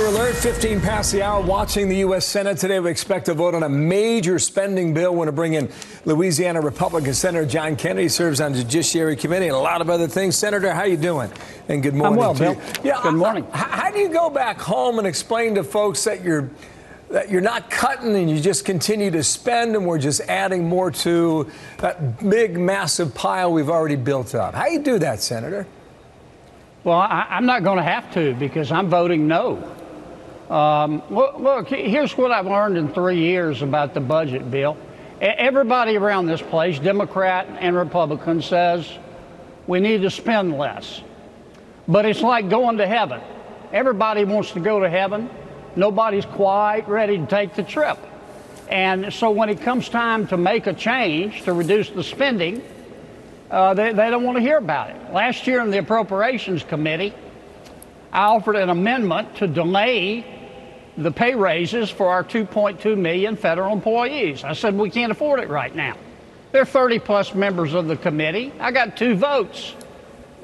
Weather alert, 15 past the hour. Watching the U.S. Senate today, we expect to vote on a major spending bill. We want to bring in Louisiana Republican Senator Sen Kennedy, serves on the Judiciary Committee, and a lot of other things. Senator, how you doing? And good morning. I'm well, Bill. Yeah, good morning. How do you go back home and explain to folks that you're not cutting and you just continue to spend and we're just adding more to that big, massive pile we've already built up? How do you do that, Senator? Well, I'm not going to have to because I'm voting no. Look, here's what I've learned in 3 years about the budget, Bill. Everybody around this place, Democrat and Republican, says we need to spend less. But it's like going to heaven. Everybody wants to go to heaven. Nobody's quite ready to take the trip. And so when it comes time to make a change to reduce the spending, they don't want to hear about it. Last year in the Appropriations Committee, I offered an amendment to delay the pay raises for our 2.2 million federal employees. I said, we can't afford it right now. There are 30-plus members of the committee. I got 2 votes.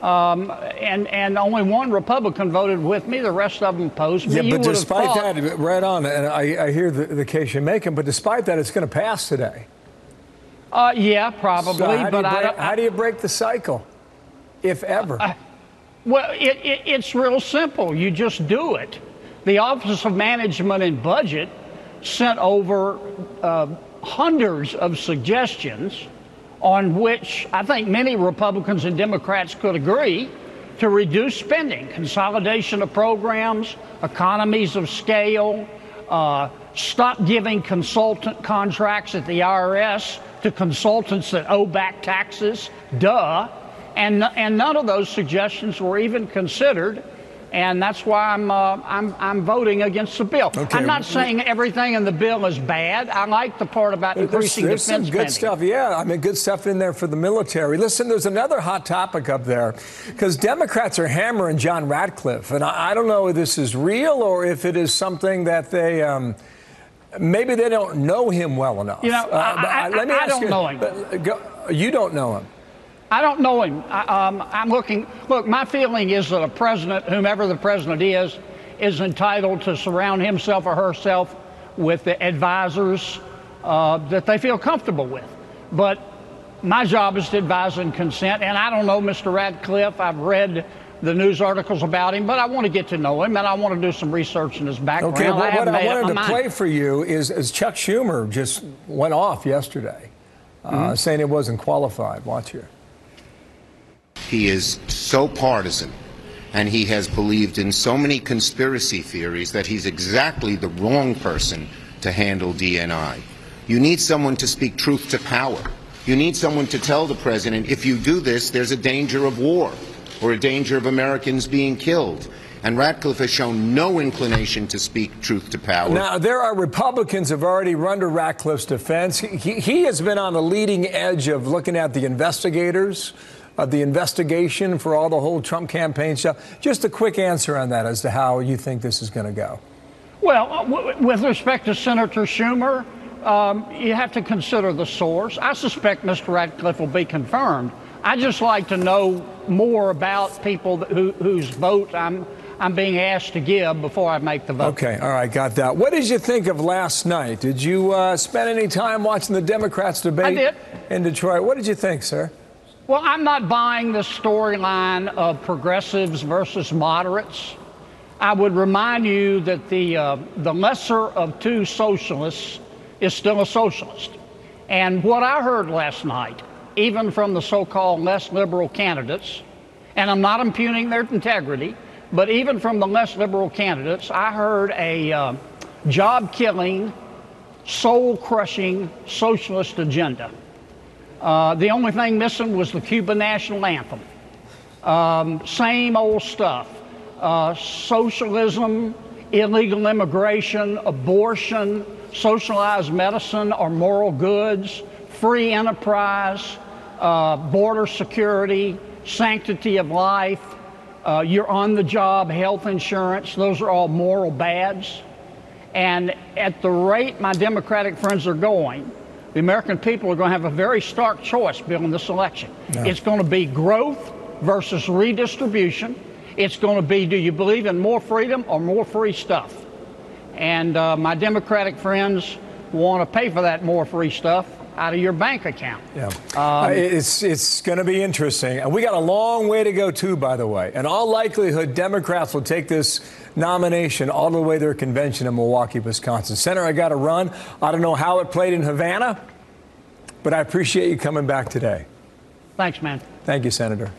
And only 1 Republican voted with me. The rest of them opposed me. Yeah, but despite that, right on, and I hear the case you're making, but despite that, it's going to pass today. Yeah, probably. So how do you break the cycle, if ever? Well, it's real simple. You just do it. The Office of Management and Budget sent over hundreds of suggestions on which I think many Republicans and Democrats could agree to reduce spending, consolidation of programs, economies of scale, stop giving consultant contracts at the IRS to consultants that owe back taxes, and none of those suggestions were even considered, and that's why I'm voting against the bill. Okay. I'm not saying everything in the bill is bad. I like the part about increasing defense spending. There's some good stuff, yeah. I mean, good stuff in there for the military. Listen, there's another hot topic up there because Democrats are hammering John Ratcliffe, and I don't know if this is real or if it is something that they. Maybe they don't know him well enough. You know, I don't know him. You don't know him. I don't know him. I'm looking. Look, my feeling is that a president, whomever the president is entitled to surround himself or herself with the advisors that they feel comfortable with. But my job is to advise and consent. And I don't know Mr. Ratcliffe. I've read the news articles about him, but I want to get to know him, and I want to do some research in his background. Okay, what I wanted to play for you is Chuck Schumer just went off yesterday, saying it wasn't qualified. Watch here. He is so partisan, and he has believed in so many conspiracy theories that he's exactly the wrong person to handle DNI. You need someone to speak truth to power. You need someone to tell the president, if you do this, there's a danger of war or a danger of Americans being killed. And Ratcliffe has shown no inclination to speak truth to power. Now, there are Republicans who have already run to Ratcliffe's defense. He has been on the leading edge of looking at the investigators, of the investigation for all the whole Trump campaign stuff. Just a quick answer on that as to how you think this is going to go. Well, with respect to Senator Schumer, you have to consider the source. I suspect Mr. Ratcliffe will be confirmed. I just like to know more about people whose vote I'm being asked to give before I make the vote. Okay, all right, got that. What did you think of last night? Did you spend any time watching the Democrats debate I did. In Detroit? What did you think, sir? Well, I'm not buying the storyline of progressives versus moderates. I would remind you that the lesser of 2 socialists is still a socialist. And what I heard last night, even from the so-called less liberal candidates, and I'm not impugning their integrity, but even from the less liberal candidates, I heard a job-killing, soul-crushing socialist agenda. The only thing missing was the Cuban national anthem. Same old stuff. Socialism, illegal immigration, abortion, socialized medicine or moral goods, free enterprise, border security, sanctity of life, your on-the-job health insurance. Those are all moral bads. And at the rate my Democratic friends are going, the American people are going to have a very stark choice, Bill, in this election. No. It's going to be growth versus redistribution. It's going to be, do you believe in more freedom or more free stuff? And my Democratic friends want to pay for that more free stuff out of your bank account. Yeah, it's going to be interesting. And we got a long way to go, too, by the way. In all likelihood, Democrats will take this nomination all the way to their convention in Milwaukee, Wisconsin. Senator, I got to run. I don't know how it played in Havana, but I appreciate you coming back today. Thanks, man. Thank you, Senator.